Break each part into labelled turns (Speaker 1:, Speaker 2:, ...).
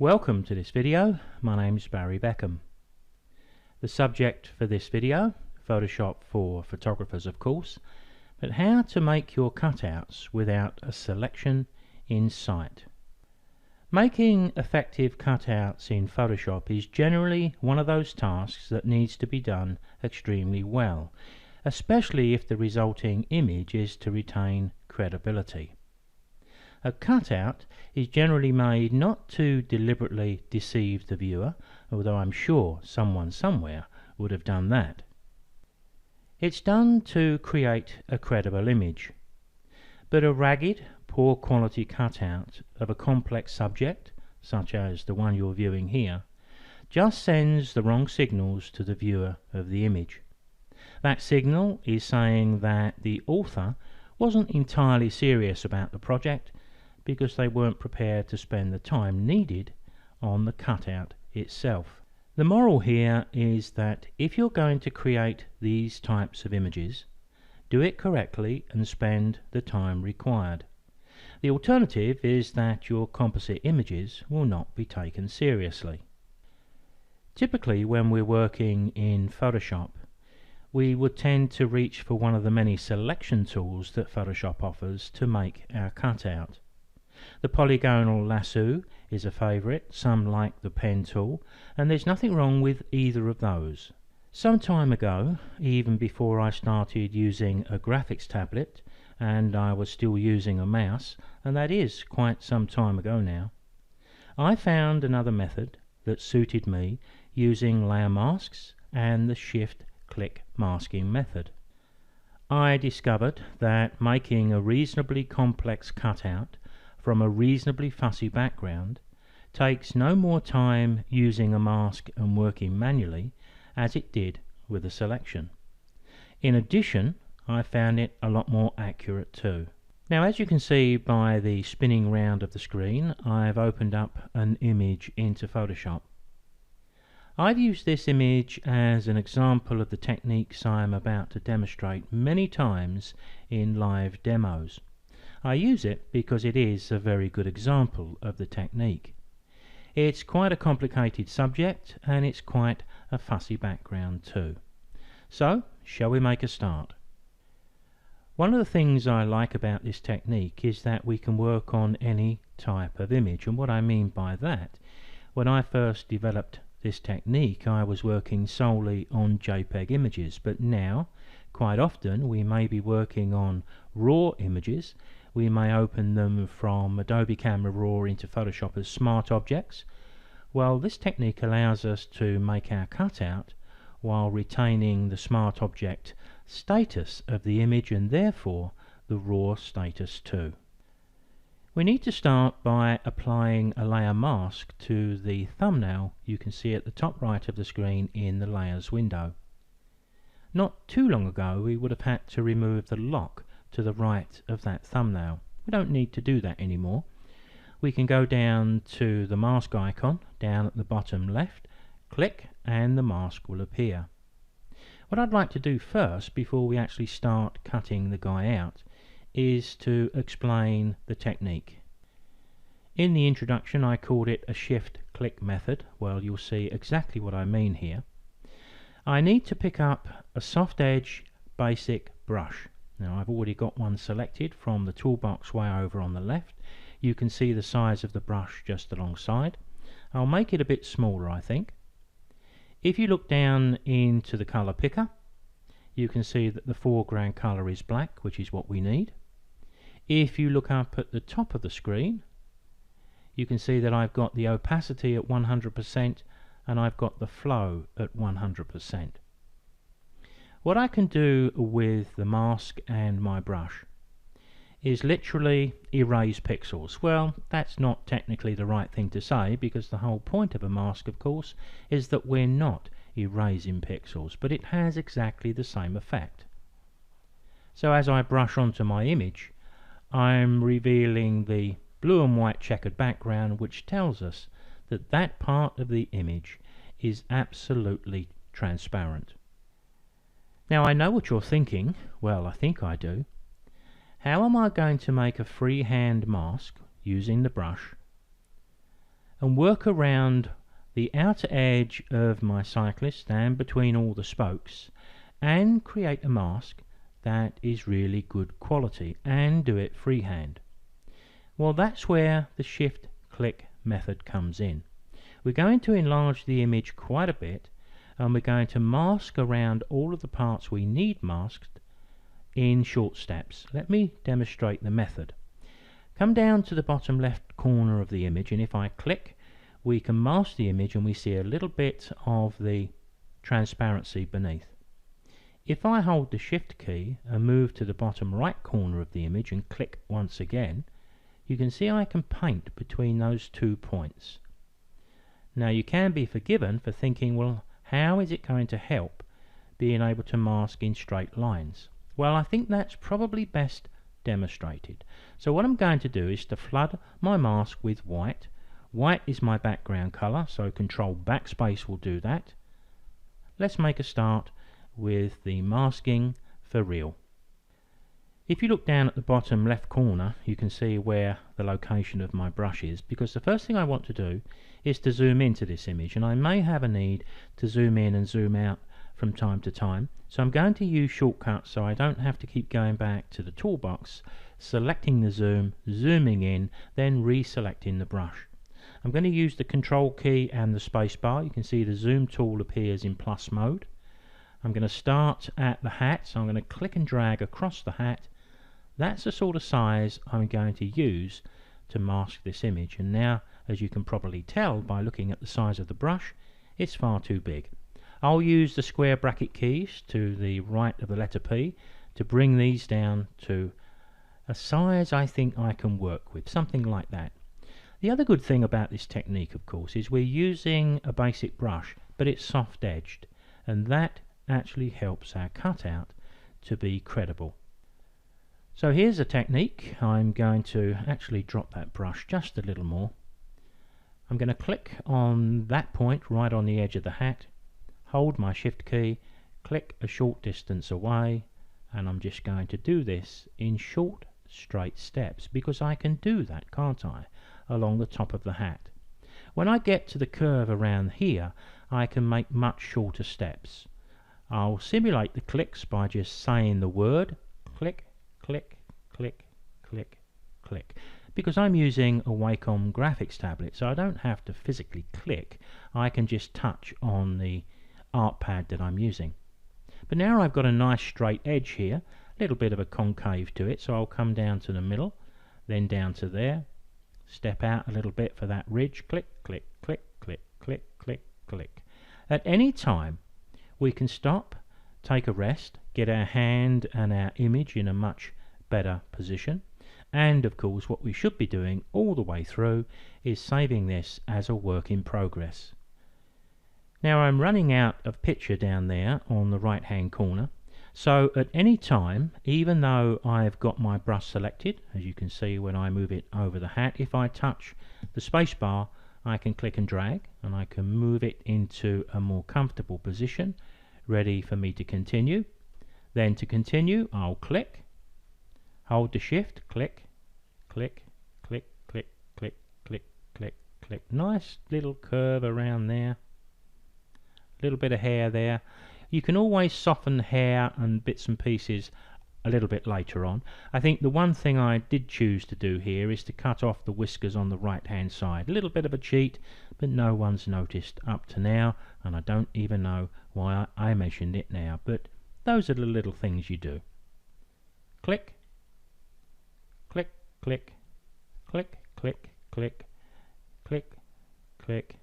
Speaker 1: Welcome to this video. My name is Barry Beckham. The subject for this video, Photoshop for photographers of course, but how to make your cutouts without a selection in sight. Making effective cutouts in Photoshop is generally one of those tasks that needs to be done extremely well, especially if the resulting image is to retain credibility. A cutout is generally made not to deliberately deceive the viewer, although I'm sure someone somewhere would have done that. It's done to create a credible image. But a ragged, poor quality cutout of a complex subject, such as the one you're viewing here, just sends the wrong signals to the viewer of the image. That signal is saying that the author wasn't entirely serious about the project because they weren't prepared to spend the time needed on the cutout itself. The moral here is that if you're going to create these types of images, do it correctly and spend the time required. The alternative is that your composite images will not be taken seriously. Typically when we're working in Photoshop, we would tend to reach for one of the many selection tools that Photoshop offers to make our cutout. The Polygonal Lasso is a favourite, some like the pen tool, and there's nothing wrong with either of those. Some time ago, even before I started using a graphics tablet, and I was still using a mouse, and that is quite some time ago now, I found another method that suited me using layer masks and the shift-click masking method. I discovered that making a reasonably complex cutout from a reasonably fussy background takes no more time using a mask and working manually as it did with a selection. In addition, I found it a lot more accurate too. Now, as you can see by the spinning round of the screen, I've opened up an image into Photoshop. I've used this image as an example of the techniques I am about to demonstrate many times in live demos. I use it because it is a very good example of the technique. It's quite a complicated subject and it's quite a fussy background too. So, shall we make a start? One of the things I like about this technique is that we can work on any type of image, and what I mean by that, when I first developed this technique I was working solely on JPEG images, but now quite often we may be working on raw images. We may open them from Adobe Camera Raw into Photoshop as smart objects. Well, this technique allows us to make our cutout while retaining the smart object status of the image and therefore the raw status too. We need to start by applying a layer mask to the thumbnail you can see at the top right of the screen in the Layers window. Not too long ago we would have had to remove the lock to the right of that thumbnail. We don't need to do that anymore. We can go down to the mask icon down at the bottom left, click, and the mask will appear. What I'd like to do first before we actually start cutting the guy out is to explain the technique. In the introduction I called it a shift-click method. Well, you'll see exactly what I mean here. I need to pick up a soft edge basic brush. Now I've already got one selected from the toolbox way over on the left. You can see the size of the brush just alongside. I'll make it a bit smaller, I think. If you look down into the color picker, you can see that the foreground color is black, which is what we need. If you look up at the top of the screen, you can see that I've got the opacity at 100% and I've got the flow at 100%. What I can do with the mask and my brush is literally erase pixels. Well, that's not technically the right thing to say because the whole point of a mask, of course, is that we're not erasing pixels, but it has exactly the same effect. So as I brush onto my image, I'm revealing the blue and white checkered background, which tells us that that part of the image is absolutely transparent. Now I know what you're thinking. Well, I think I do. How am I going to make a freehand mask using the brush and work around the outer edge of my cyclist and between all the spokes and create a mask that is really good quality and do it freehand. Well, that's where the shift click method comes in. We're going to enlarge the image quite a bit, and we're going to mask around all of the parts we need masked in short steps. Let me demonstrate the method. Come down to the bottom left corner of the image, and if I click, we can mask the image and we see a little bit of the transparency beneath. If I hold the shift key and move to the bottom right corner of the image and click once again, you can see I can paint between those 2 points. Now you can be forgiven for thinking, well, how is it going to help being able to mask in straight lines? Well, I think that's probably best demonstrated. So what I'm going to do is to flood my mask with white. White is my background color, so Control Backspace will do that. Let's make a start with the masking for real. If you look down at the bottom left corner, you can see where the location of my brush is, because the first thing I want to do is to zoom into this image, and I may have a need to zoom in and zoom out from time to time, so I'm going to use shortcuts so I don't have to keep going back to the toolbox, selecting the zoom, zooming in, then reselecting the brush. I'm going to use the Control key and the space bar. You can see the zoom tool appears in plus mode. I'm going to start at the hat, so I'm going to click and drag across the hat. That's the sort of size I'm going to use to mask this image, and now, as you can probably tell by looking at the size of the brush, it's far too big. I'll use the square bracket keys to the right of the letter P to bring these down to a size I think I can work with, something like that. The other good thing about this technique, of course, is we're using a basic brush, but it's soft edged, and that actually helps our cutout to be credible. So here's a technique. I'm going to actually drop that brush just a little more. I'm going to click on that point right on the edge of the hat, hold my shift key, click a short distance away, and I'm just going to do this in short straight steps, because I can do that, can't I, along the top of the hat. When I get to the curve around here, I can make much shorter steps. I'll simulate the clicks by just saying the word click, click, click, click, click. Because I'm using a Wacom graphics tablet, so I don't have to physically click. I can just touch on the art pad that I'm using. But now I've got a nice straight edge here, a little bit of a concave to it, so I'll come down to the middle, then down to there, step out a little bit for that ridge, click, click, click, click, click, click, click. At any time we can stop, take a rest, get our hand and our image in a much better position, and of course what we should be doing all the way through is saving this as a work in progress. Now I'm running out of picture down there on the right hand corner, so at any time, even though I've got my brush selected, as you can see when I move it over the hat, if I touch the space bar I can click and drag, and I can move it into a more comfortable position, ready for me to continue. Then to continue I'll click, hold the shift, click, click, click, click, click, click, click, click. Nice little curve around there, a little bit of hair there. You can always soften hair and bits and pieces a little bit later on. I think the one thing I did choose to do here is to cut off the whiskers on the right hand side. A little bit of a cheat, but no one's noticed up to now, and I don't even know why I mentioned it now, but those are the little things you do. Click, click, click, click, click, click, click, click,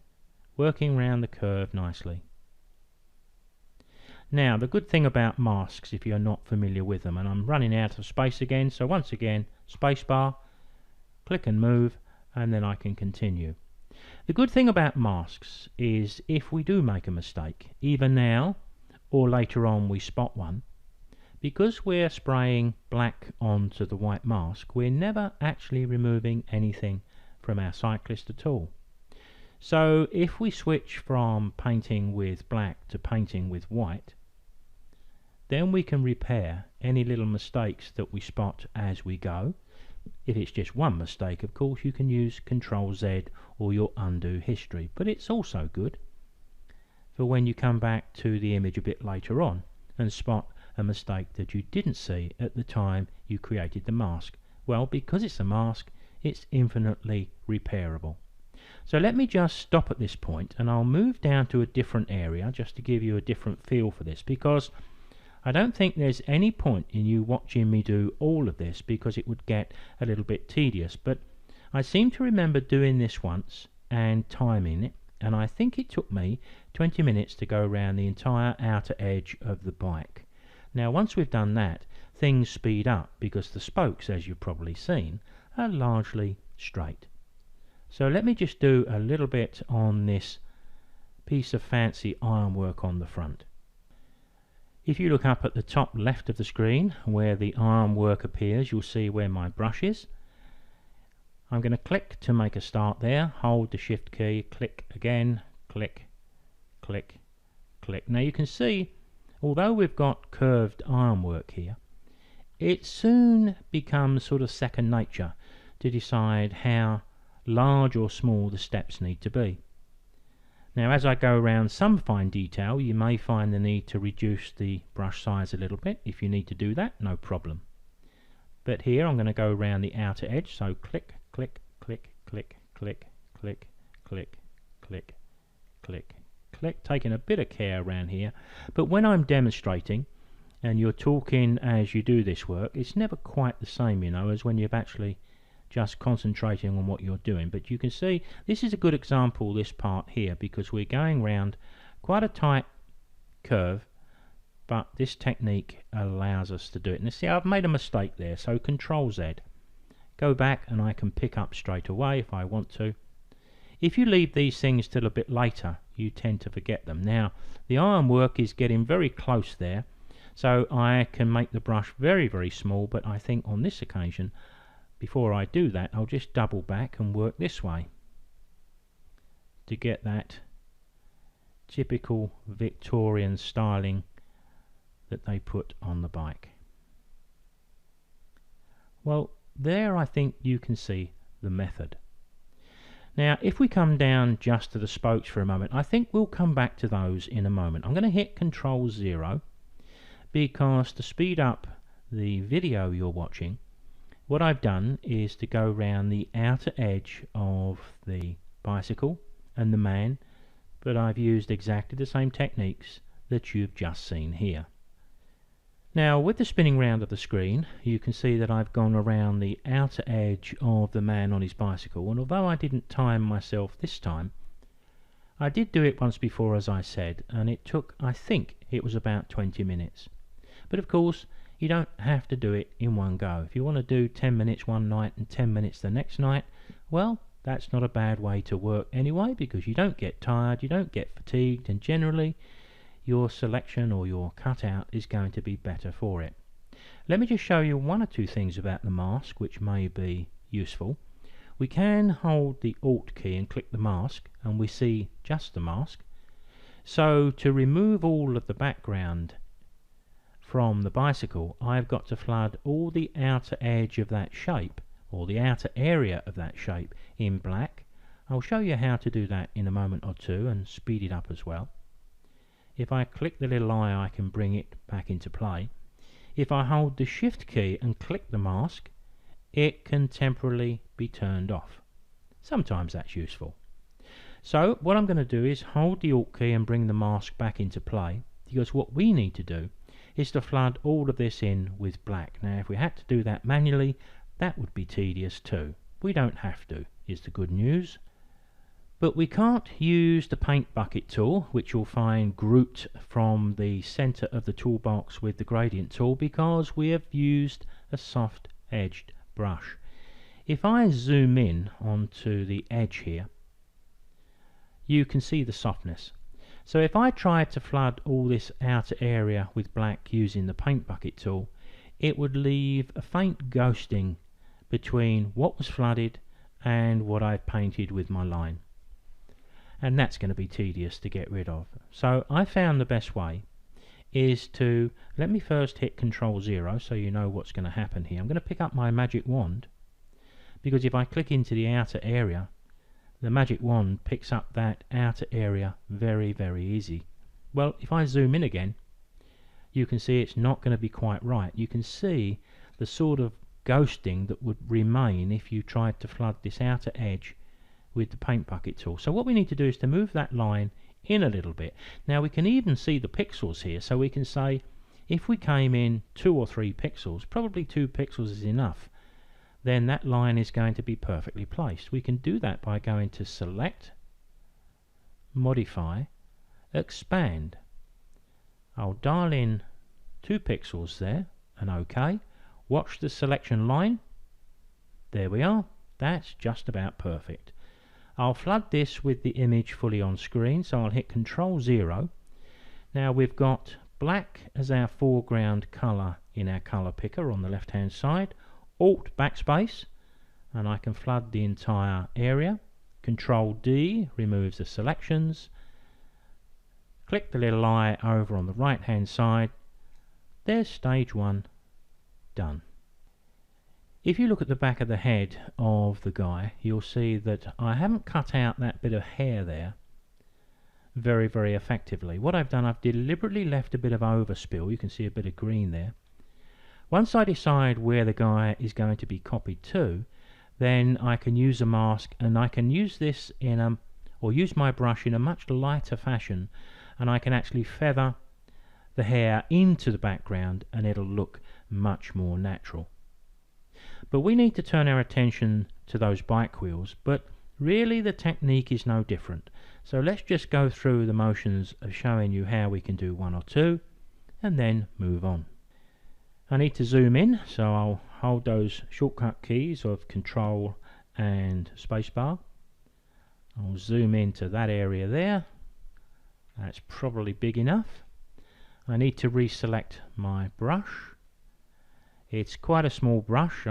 Speaker 1: working round the curve nicely. Now the good thing about masks, if you're not familiar with them, and I'm running out of space again, so once again space bar, click and move, and then I can continue. The good thing about masks is if we do make a mistake, either now or later on we spot one, because we're spraying black onto the white mask, we're never actually removing anything from our cyclist at all. So if we switch from painting with black to painting with white, then we can repair any little mistakes that we spot as we go If it's just one mistake, of course, you can use Control Z or your undo history, but it's also good for when you come back to the image a bit later on and spot a mistake that you didn't see at the time you created the mask. Well, because it's a mask, it's infinitely repairable. So let me just stop at this point and I'll move down to a different area just to give you a different feel for this, because I don't think there's any point in you watching me do all of this because it would get a little bit tedious. But I seem to remember doing this once and timing it, and I think it took me 20 minutes to go around the entire outer edge of the bike. Now once we've done that, things speed up because the spokes, as you've probably seen, are largely straight. So let me just do a little bit on this piece of fancy ironwork on the front. If you look up at the top left of the screen where the ironwork appears, you'll see where my brush is. I'm going to click to make a start there, hold the shift key, click again, click, click, click. Now you can see, although we've got curved ironwork here, it soon becomes sort of second nature to decide how large or small the steps need to be. Now as I go around some fine detail, you may find the need to reduce the brush size a little bit. If you need to do that, no problem. But here I'm going to go around the outer edge, so click, click, click, click, click, click, click, click, click, click, taking a bit of care around here. But when I'm demonstrating and you're talking as you do this work, it's never quite the same, you know, as when you've actually just concentrating on what you're doing. But you can see this is a good example, this part here, because we're going round quite a tight curve, but this technique allows us to do it. And see, I've made a mistake there, so Control Z, go back and I can pick up straight away if I want to. If you leave these things till a bit later, you tend to forget them. Now the ironwork is getting very close there, so I can make the brush very, very small, but I think on this occasion, before I do that, I'll just double back and work this way to get that typical Victorian styling that they put on the bike. Well, there I think you can see the method. Now if we come down just to the spokes for a moment, I think we'll come back to those in a moment. I'm going to hit Control 0 because to speed up the video you're watching, what I've done is to go around the outer edge of the bicycle and the man, but I've used exactly the same techniques that you've just seen here. Now with the spinning round of the screen, you can see that I've gone around the outer edge of the man on his bicycle, and although I didn't time myself this time, I did do it once before, as I said, and it took, I think it was about 20 minutes. But of course you don't have to do it in one go. If you want to do 10 minutes one night and 10 minutes the next night, well, that's not a bad way to work anyway, because you don't get tired, you don't get fatigued, and generally your selection or your cutout is going to be better for it. Let me just show you one or two things about the mask which may be useful. We can hold the Alt key and click the mask and we see just the mask. So to remove all of the background from the bicycle, I've got to flood all the outer edge of that shape, or the outer area of that shape, in black. I'll show you how to do that in a moment or two and speed it up as well. If I click the little eye, I can bring it back into play. If I hold the Shift key and click the mask, it can temporarily be turned off. Sometimes that's useful. So what I'm going to do is hold the Alt key and bring the mask back into play, because what we need to do is to flood all of this in with black. Now if we had to do that manually, that would be tedious too. We don't have to, is the good news. But we can't use the paint bucket tool, which you'll find grouped from the center of the toolbox with the gradient tool, because we have used a soft edged brush. If I zoom in onto the edge here, you can see the softness. So if I tried to flood all this outer area with black using the paint bucket tool, it would leave a faint ghosting between what was flooded and what I've painted with my line. And that's going to be tedious to get rid of. So I found the best way is to, let me first hit Control 0 so you know what's going to happen here. I'm going to pick up my magic wand because if I click into the outer area, the magic wand picks up that outer area very, very easy. Well, if I zoom in again, you can see it's not going to be quite right. You can see the sort of ghosting that would remain if you tried to flood this outer edge with the paint bucket tool. So what we need to do is to move that line in a little bit. Now we can even see the pixels here, so we can say if we came in 2 or 3 pixels, probably 2 pixels is enough, then that line is going to be perfectly placed. We can do that by going to Select, Modify, Expand. I'll dial in 2 pixels there and OK. Watch the selection line. There we are. That's just about perfect. I'll flood this with the image fully on screen, so I'll hit Control 0. Now we've got black as our foreground colour in our colour picker on the left hand side. Alt backspace and I can flood the entire area. Control D removes the selections. Click the little eye over on the right hand side. There's stage 1 done. If you look at the back of the head of the guy, you'll see that I haven't cut out that bit of hair there very, very effectively. What I've done, I've deliberately left a bit of overspill. You can see a bit of green there. Once I decide where the guy is going to be copied to, then I can use a mask, and I can use this in or use my brush in a much lighter fashion, and I can actually feather the hair into the background and it'll look much more natural. But we need to turn our attention to those bike wheels, but really the technique is no different. So let's just go through the motions of showing you how we can do 1 or 2 and then move on. I need to zoom in, so I'll hold those shortcut keys of Control and Spacebar. I'll zoom into that area there. That's probably big enough. I need to reselect my brush. It's quite a small brush.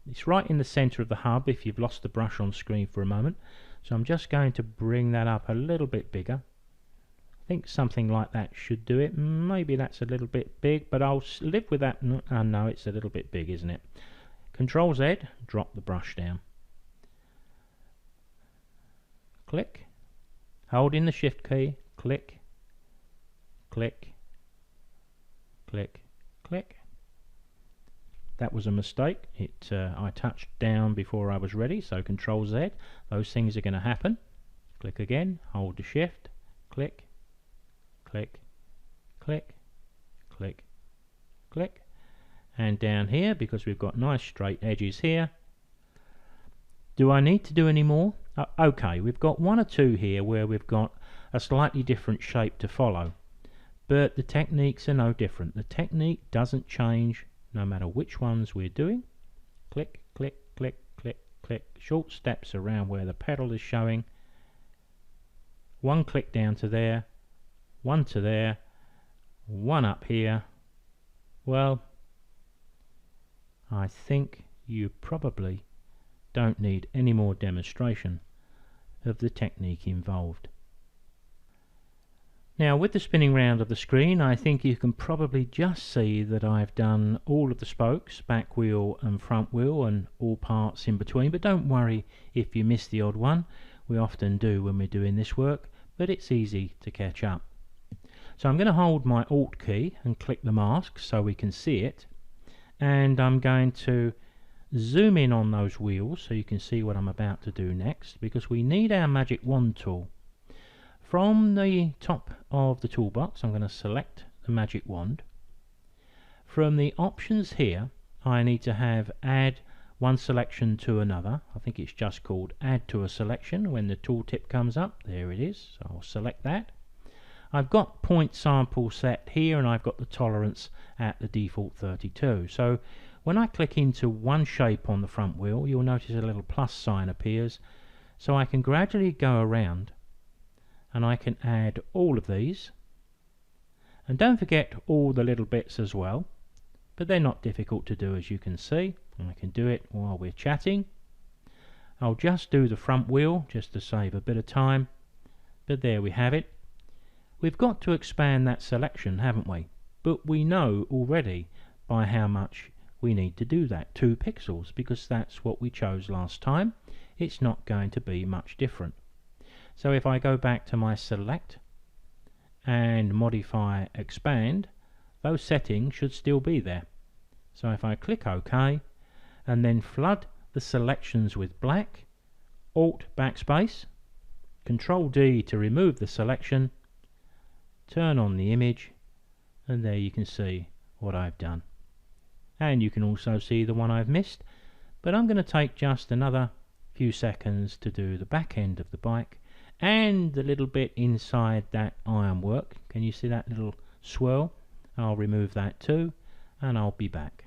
Speaker 1: It's right in the center of the hub if you've lost the brush on screen for a moment. So I'm just going to bring that up a little bit bigger. I think something like that should do it. Maybe that's a little bit big, but I'll live with that. No, it's a little bit big, isn't it? Control Z, drop the brush down. Click. Hold in the Shift key. Click. Click. Click. Click. That was a mistake. I touched down before I was ready, so Control Z. Those things are going to happen. Click again, hold the Shift, click, click, click, click, click. And down here, because we've got nice straight edges here. Do I need to do any more? Okay, we've got 1 or 2 here where we've got a slightly different shape to follow. But the techniques are no different. The technique doesn't change no matter which ones we're doing. Click, click, click, click, click. Short steps around where the pedal is showing. 1 click down to there, 1 to there, 1 up here. Well, I think you probably don't need any more demonstration of the technique involved. Now with the spinning round of the screen, I think you can probably just see that I've done all of the spokes, back wheel and front wheel, and all parts in between, but don't worry if you miss the odd one. We often do when we're doing this work, but it's easy to catch up. So I'm going to hold my Alt key and click the mask so we can see it, and I'm going to zoom in on those wheels so you can see what I'm about to do next, because we need our magic wand tool. From the top of the toolbox, I'm going to select the magic wand. From the options here, I need to have add one selection to another. I think it's just called add to a selection when the tooltip comes up. There it is. So I'll select that. I've got point sample set here, and I've got the tolerance at the default 32. So when I click into one shape on the front wheel, you'll notice a little plus sign appears. So I can gradually go around and I can add all of these, and don't forget all the little bits as well, but they're not difficult to do, as you can see, and I can do it while we're chatting. I'll just do the front wheel just to save a bit of time, but there we have it. We've got to expand that selection, haven't we? But we know already by how much we need to do that, 2 pixels, because that's what we chose last time. It's not going to be much different. So if I go back to my select and modify expand, those settings should still be there. So if I click OK and then flood the selections with black, Alt backspace, Control D to remove the selection, turn on the image, and there you can see what I've done. And you can also see the one I've missed, but I'm going to take just another few seconds to do the back end of the bike and the little bit inside that ironwork. Can you see that little swirl? I'll remove that too, and I'll be back.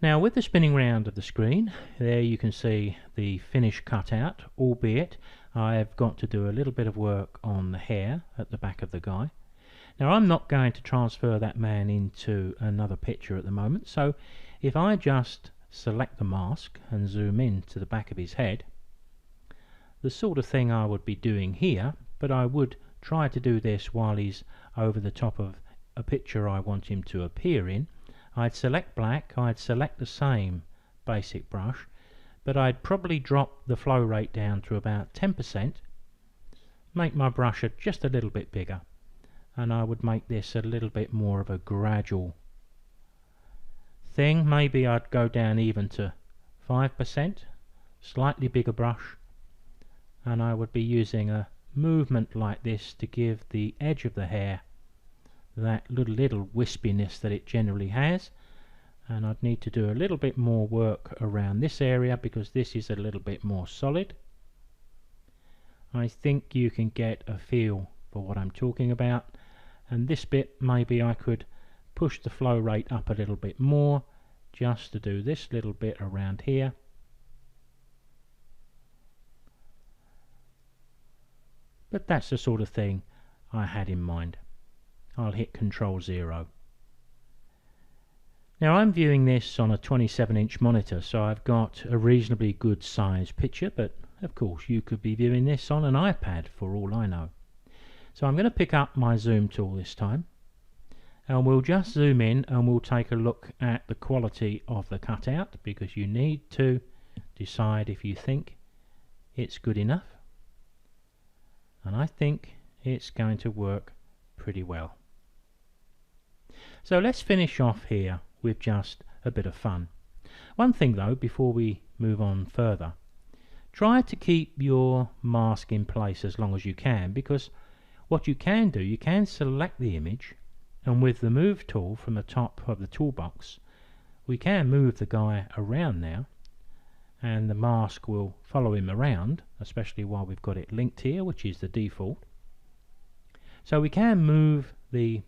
Speaker 1: Now with the spinning round of the screen, there you can see the finished cutout, albeit I've got to do a little bit of work on the hair at the back of the guy. Now I'm not going to transfer that man into another picture at the moment, so if I just select the mask and zoom in to the back of his head, the sort of thing I would be doing here, but I would try to do this while he's over the top of a picture I want him to appear in. I'd select black, I'd select the same basic brush, but I'd probably drop the flow rate down to about 10%, make my brush just a little bit bigger, and I would make this a little bit more of a gradual thing. Maybe I'd go down even to 5%, slightly bigger brush, and I would be using a movement like this to give the edge of the hair that little wispiness that it generally has. And I'd need to do a little bit more work around this area because this is a little bit more solid. I think you can get a feel for what I'm talking about, and this bit maybe I could push the flow rate up a little bit more just to do this little bit around here. But that's the sort of thing I had in mind. I'll hit Control 0. Now I'm viewing this on a 27-inch monitor, so I've got a reasonably good size picture, but of course you could be viewing this on an iPad for all I know. So I'm going to pick up my zoom tool this time, and we'll just zoom in and we'll take a look at the quality of the cutout, because you need to decide if you think it's good enough, and I think it's going to work pretty well. So let's finish off here with just a bit of fun. One thing though, before we move on further, try to keep your mask in place as long as you can, because what you can do, you can select the image, and with the move tool from the top of the toolbox we can move the guy around now, and the mask will follow him around, especially while we've got it linked here, which is the default. So we can move the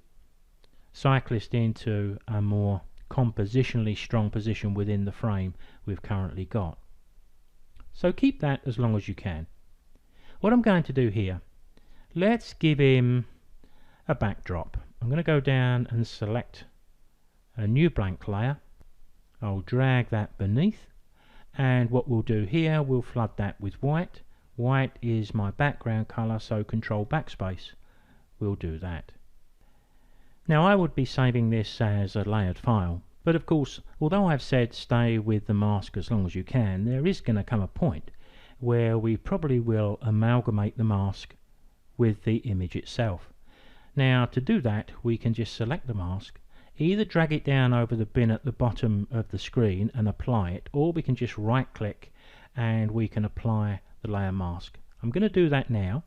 Speaker 1: cyclist into a more compositionally strong position within the frame we've currently got. So keep that as long as you can. What I'm going to do here, let's give him a backdrop. I'm going to go down and select a new blank layer. I'll drag that beneath, and what we'll do here, we'll flood that with white. White is my background color, so Control backspace will do that. Now I would be saving this as a layered file, but of course, although I've said stay with the mask as long as you can, there is going to come a point where we probably will amalgamate the mask with the image itself. Now to do that, we can just select the mask, either drag it down over the bin at the bottom of the screen and apply it, or we can just right click and we can apply the layer mask. I'm going to do that now.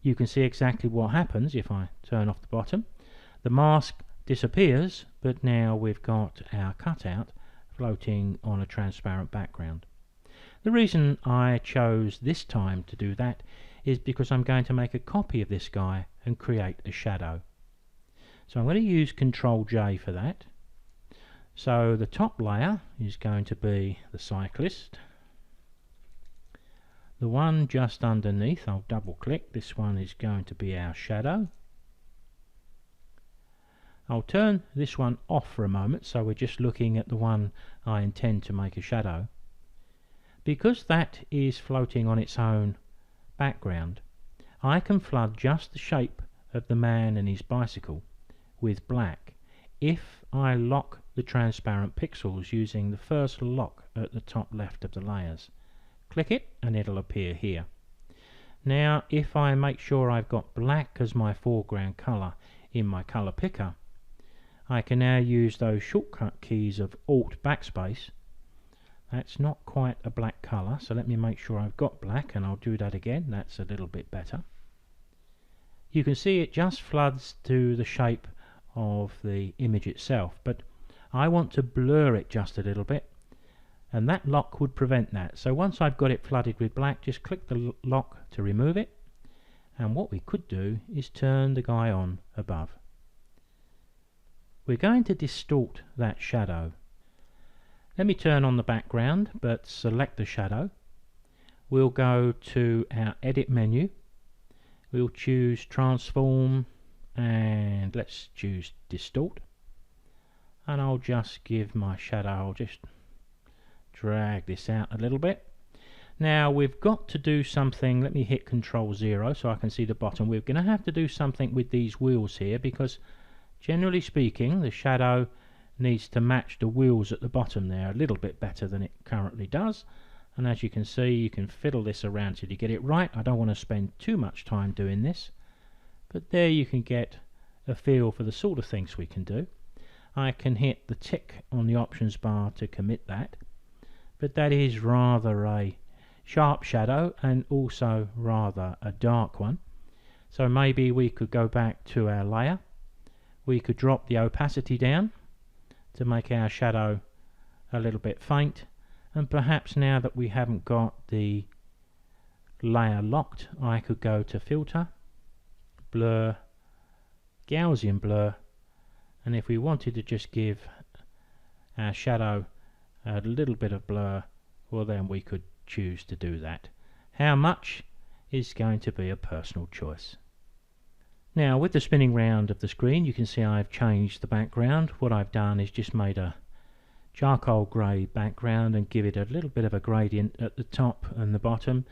Speaker 1: You can see exactly what happens if I turn off the bottom. The mask disappears, but now we've got our cutout floating on a transparent background. The reason I chose this time to do that is because I'm going to make a copy of this guy and create a shadow. So I'm going to use Control J for that. So the top layer is going to be the cyclist. The one just underneath, I'll double click, this one is going to be our shadow. I'll turn this one off for a moment, so we're just looking at the one I intend to make a shadow. Because that is floating on its own background, I can flood just the shape of the man and his bicycle with black. If I lock the transparent pixels using the first lock at the top left of the layers. Click it and it'll appear here. Now if I make sure I've got black as my foreground colour in my colour picker, I can now use those shortcut keys of Alt Backspace. That's not quite a black colour, so let me make sure I've got black, and I'll do that again. That's a little bit better. You can see it just floods to the shape of the image itself, but I want to blur it just a little bit, and that lock would prevent that. So once I've got it flooded with black, just click the lock to remove it, and what we could do is turn the guy on above. We're going to distort that shadow. Let me turn on the background, but select the shadow. We'll go to our edit menu. We'll choose transform, and let's choose distort. And I'll just give my shadow, I'll just drag this out a little bit. Now we've got to do something. Let me hit Control 0 so I can see the bottom. We're going to have to do something with these wheels here, because generally speaking the shadow needs to match the wheels at the bottom there a little bit better than it currently does. And as you can see, you can fiddle this around till you get it right. I don't want to spend too much time doing this, but there you can get a feel for the sort of things we can do. I can hit the tick on the options bar to commit that, but that is rather a sharp shadow and also rather a dark one. So maybe we could go back to our layer. We could drop the opacity down to make our shadow a little bit faint, and perhaps now that we haven't got the layer locked, I could go to filter, blur, Gaussian blur, and if we wanted to just give our shadow a little bit of blur, well then we could choose to do that. How much is going to be a personal choice. Now with the spinning round of the screen, you can see I've changed the background. What I've done is just made a charcoal grey background and give it a little bit of a gradient at the top and the bottom,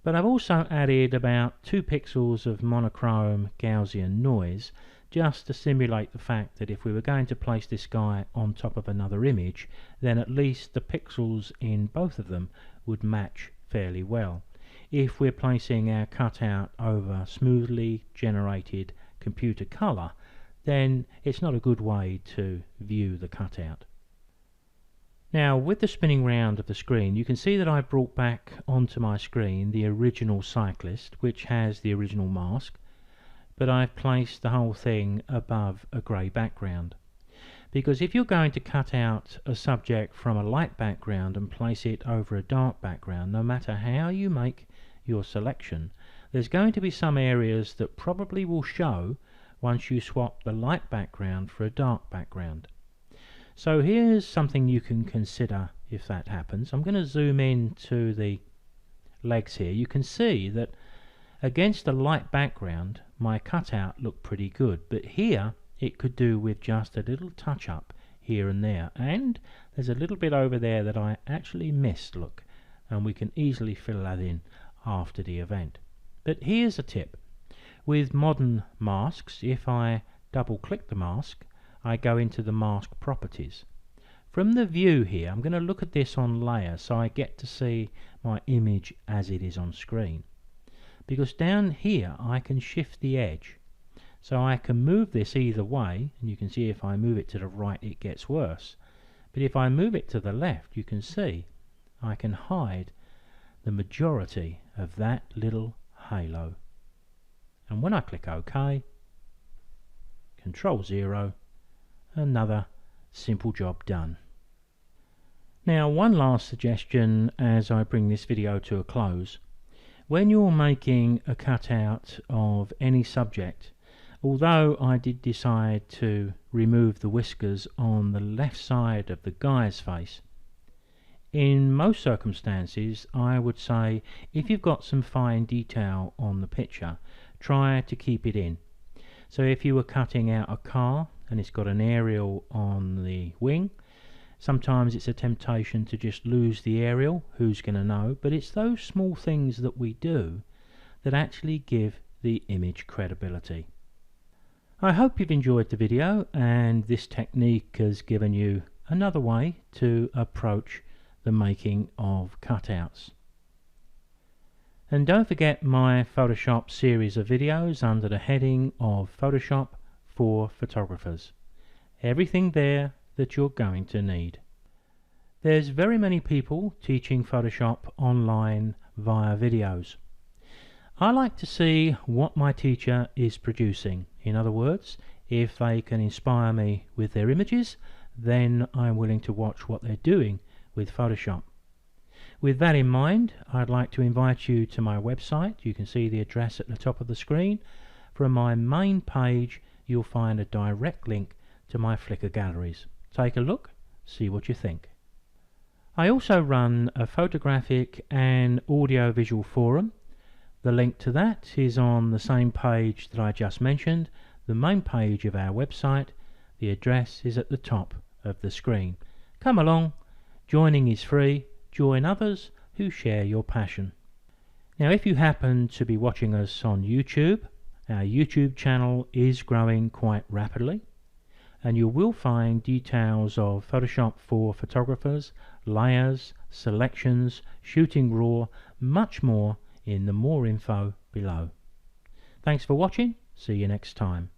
Speaker 1: but I've also added about 2 pixels of monochrome Gaussian noise just to simulate the fact that if we were going to place this guy on top of another image, then at least the pixels in both of them would match fairly well. If we're placing our cutout over smoothly generated computer colour, then it's not a good way to view the cutout. Now with the spinning round of the screen, you can see that I've brought back onto my screen the original cyclist, which has the original mask, but I've placed the whole thing above a grey background. Because if you're going to cut out a subject from a light background and place it over a dark background, no matter how you make your selection, there's going to be some areas that probably will show once you swap the light background for a dark background. So here's something you can consider if that happens. I'm going to zoom in to the legs here. You can see that against a light background my cutout looked pretty good, but here it could do with just a little touch up here and there, and there's a little bit over there that I actually missed, look, and we can easily fill that in after the event. But here's a tip. With modern masks, if I double click the mask, I go into the mask properties. From the view here, I'm going to look at this on layer so I get to see my image as it is on screen. Because down here I can shift the edge, so I can move this either way, and you can see if I move it to the right it gets worse, but if I move it to the left you can see I can hide the majority of that little halo. And when I click OK, Control 0, another simple job done. Now one last suggestion as I bring this video to a close. When you're making a cutout of any subject, although I did decide to remove the whiskers on the left side of the guy's face, in most circumstances I would say if you've got some fine detail on the picture, try to keep it in. So if you were cutting out a car and it's got an aerial on the wing, sometimes it's a temptation to just lose the aerial, who's going to know, but it's those small things that we do that actually give the image credibility. I hope you've enjoyed the video and this technique has given you another way to approach the making of cutouts. And don't forget my Photoshop series of videos under the heading of Photoshop for Photographers. Everything there that you're going to need. There's very many people teaching Photoshop online via videos. I like to see what my teacher is producing. In other words, if they can inspire me with their images, then I'm willing to watch what they're doing with Photoshop. With that in mind, I'd like to invite you to my website. You can see the address at the top of the screen. From my main page, you'll find a direct link to my Flickr galleries. Take a look, see what you think. I also run a photographic and audio-visual forum. The link to that is on the same page that I just mentioned, the main page of our website. The address is at the top of the screen. Come along, joining is free. Join others who share your passion. Now, if you happen to be watching us on YouTube, our YouTube channel is growing quite rapidly, and you will find details of Photoshop for Photographers, layers, selections, shooting raw, much more in the more info below. Thanks for watching. See you next time.